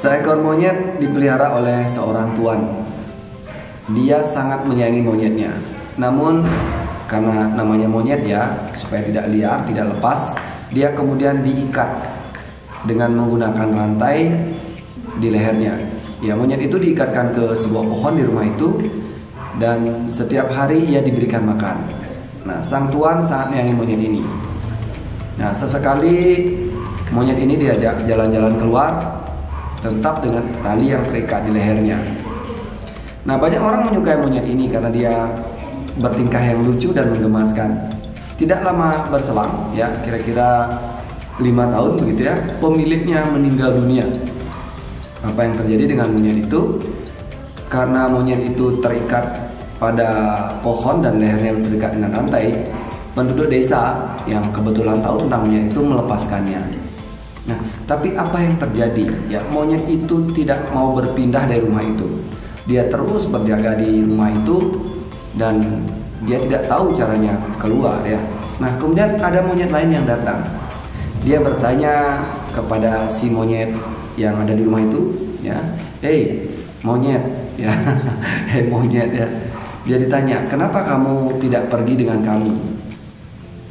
Seekor monyet dipelihara oleh seorang tuan. Dia sangat menyayangi monyetnya. Namun karena namanya monyet ya, supaya tidak liar, tidak lepas, dia kemudian diikat dengan menggunakan rantai di lehernya. Ya, monyet itu diikatkan ke sebuah pohon di rumah itu, dan setiap hari ia diberikan makan. Nah, sang tuan sangat menyayangi monyet ini. Nah, sesekali monyet ini diajak jalan-jalan keluar, tetap dengan tali yang terikat di lehernya. Nah, banyak orang menyukai monyet ini karena dia bertingkah yang lucu dan menggemaskan. Tidak lama berselang, ya kira-kira 5 tahun begitu ya, pemiliknya meninggal dunia. Apa yang terjadi dengan monyet itu? Karena monyet itu terikat pada pohon dan lehernya terikat dengan rantai, penduduk desa yang kebetulan tahu tentang monyet itu melepaskannya. Nah, tapi apa yang terjadi? Ya, monyet itu tidak mau berpindah dari rumah itu. Dia terus berjaga di rumah itu dan dia tidak tahu caranya keluar ya. Nah, kemudian ada monyet lain yang datang. Dia bertanya kepada si monyet yang ada di rumah itu, ya, "Hei, monyet," ya, "Hei monyet," ya. Dia ditanya, "Kenapa kamu tidak pergi dengan kami?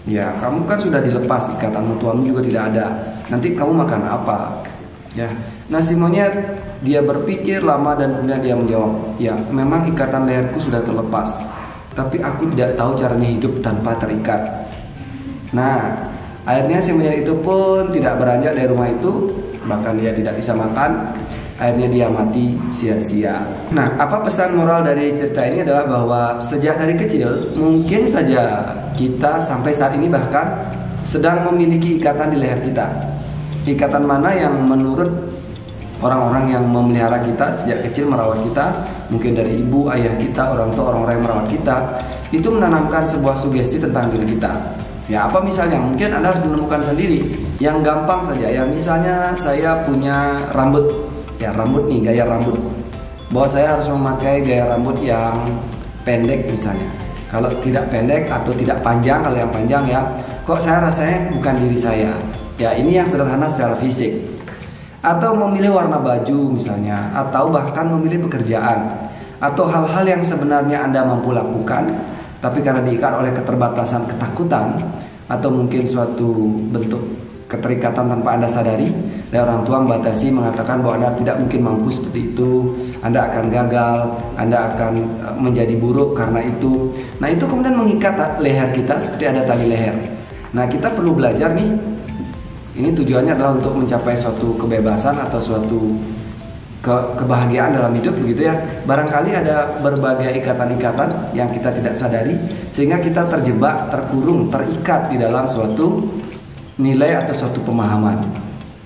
Ya, kamu kan sudah dilepas, ikatan tuanmu juga tidak ada. Nanti kamu makan apa?" Ya. Nah, si monyet dia berpikir lama dan kemudian dia menjawab, "Ya, memang ikatan leherku sudah terlepas, tapi aku tidak tahu caranya hidup tanpa terikat." Nah, akhirnya si monyet itu pun tidak beranjak dari rumah itu, bahkan dia tidak bisa makan. Akhirnya dia mati sia-sia. Nah, apa pesan moral dari cerita ini adalah bahwa sejak dari kecil mungkin saja kita sampai saat ini bahkan sedang memiliki ikatan di leher kita. Ikatan mana yang menurut orang-orang yang memelihara kita sejak kecil, merawat kita, mungkin dari ibu, ayah kita, orang tua, orang-orang yang merawat kita, itu menanamkan sebuah sugesti tentang diri kita. Ya, apa misalnya? Mungkin Anda harus menemukan sendiri. Yang gampang saja ya, misalnya saya punya rambut. Ya, rambut nih, gaya rambut. Bahwa saya harus memakai gaya rambut yang pendek misalnya. Kalau tidak pendek atau tidak panjang, kalau yang panjang ya, kok saya rasanya bukan diri saya. Ya, ini yang sederhana secara fisik. Atau memilih warna baju misalnya, atau bahkan memilih pekerjaan, atau hal-hal yang sebenarnya Anda mampu lakukan, tapi karena diikat oleh keterbatasan ketakutan, atau mungkin suatu bentuk keterikatan tanpa Anda sadari, dan orang tua membatasi, mengatakan bahwa Anda tidak mungkin mampu seperti itu, Anda akan gagal, Anda akan menjadi buruk karena itu. Nah, itu kemudian mengikat leher kita seperti ada tali leher. Nah, kita perlu belajar nih. Ini tujuannya adalah untuk mencapai suatu kebebasan atau suatu kebahagiaan dalam hidup begitu ya. Barangkali ada berbagai ikatan-ikatan yang kita tidak sadari, sehingga kita terjebak, terkurung, terikat di dalam suatu nilai atau suatu pemahaman.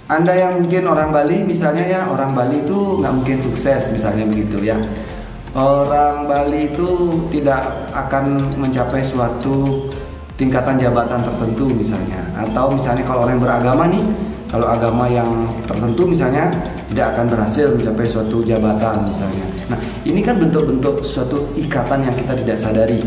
Anda yang mungkin orang Bali misalnya ya, orang Bali itu nggak mungkin sukses misalnya begitu ya. Orang Bali itu tidak akan mencapai suatu tingkatan jabatan tertentu misalnya. Atau misalnya kalau orang yang beragama nih, kalau agama yang tertentu misalnya tidak akan berhasil mencapai suatu jabatan misalnya. Nah, ini kan bentuk-bentuk suatu ikatan yang kita tidak sadari.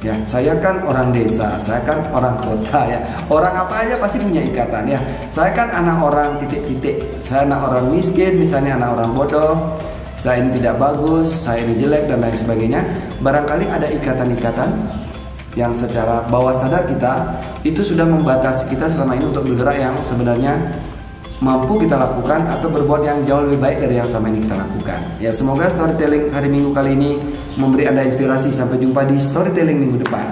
Ya, saya kan orang desa, saya kan orang kota ya. Orang apa aja pasti punya ikatan ya. Saya kan anak orang titik-titik. Saya anak orang miskin, misalnya anak orang bodoh. Saya ini tidak bagus, saya ini jelek dan lain sebagainya. Barangkali ada ikatan-ikatan yang secara bawah sadar kita itu sudah membatasi kita selama ini untuk bergerak yang sebenarnya mampu kita lakukan atau berbuat yang jauh lebih baik dari yang selama ini kita lakukan. Ya, semoga storytelling hari Minggu kali ini memberi Anda inspirasi. Sampai jumpa di storytelling minggu depan.